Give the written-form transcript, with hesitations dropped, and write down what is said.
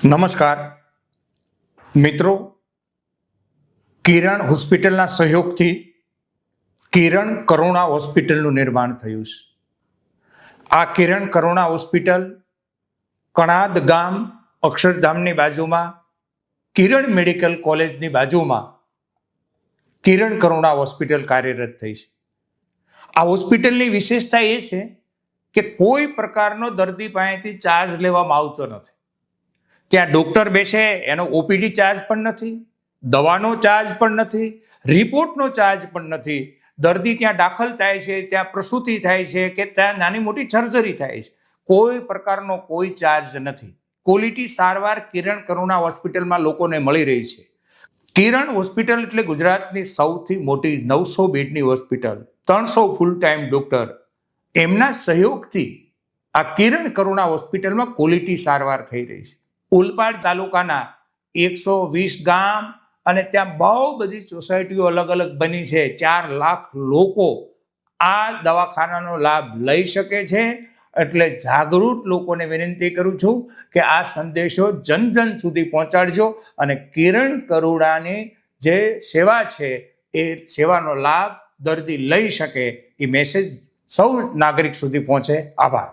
નમસ્કાર મિત્રો, કિરણ હોસ્પિટલના સહયોગથી કિરણ કરુણા હોસ્પિટલનું નિર્માણ થયું છે. આ કિરણ કરુણા હોસ્પિટલ કણાદ ગામ અક્ષરધામની બાજુમાં કિરણ મેડિકલ કોલેજની બાજુમાં કિરણ કરુણા હોસ્પિટલ કાર્યરત થઈ છે. આ હોસ્પિટલની વિશેષતા એ છે કે કોઈ પ્રકારનો દર્દી પાસેથી ચાર્જ લેવામાં આવતો નથી. ત્યાં ડૉક્ટર બેસે એનો ઓપીડી ચાર્જ પણ નથી, દવાનો ચાર્જ પણ નથી, રિપોર્ટનો ચાર્જ પણ નથી. દર્દી ત્યાં દાખલ થાય છે, ત્યાં પ્રસૂતિ થાય છે કે ત્યાં નાની મોટી સર્જરી થાય છે, કોઈ પ્રકારનો કોઈ ચાર્જ નથી. ક્વોલિટી સારવાર કિરણ કરુણા હોસ્પિટલમાં લોકોને મળી રહી છે. કિરણ હોસ્પિટલ એટલે ગુજરાતની સૌથી મોટી 900 બેડની હોસ્પિટલ, 300 ફૂલ ટાઈમ ડૉક્ટર, એમના સહયોગથી આ કિરણ કરુણા હોસ્પિટલમાં ક્વોલિટી સારવાર થઈ રહી છે. ઓલપાડ તાલુકાના 120 ગામ અને ત્યાં બહુ બધી સોસાયટીઓ અલગ અલગ બની છે. 4 લાખ લોકો આ દવાખાનાનો લાભ લઈ શકે છે. એટલે જાગૃત લોકોને વિનંતી કરું છું કે આ સંદેશો જન જન સુધી પહોંચાડજો અને કિરણ કરુણાની જે સેવા છે એ સેવાનો લાભ દર્દી લઈ શકે એ મેસેજ સૌ નાગરિક સુધી પહોંચે. આભાર.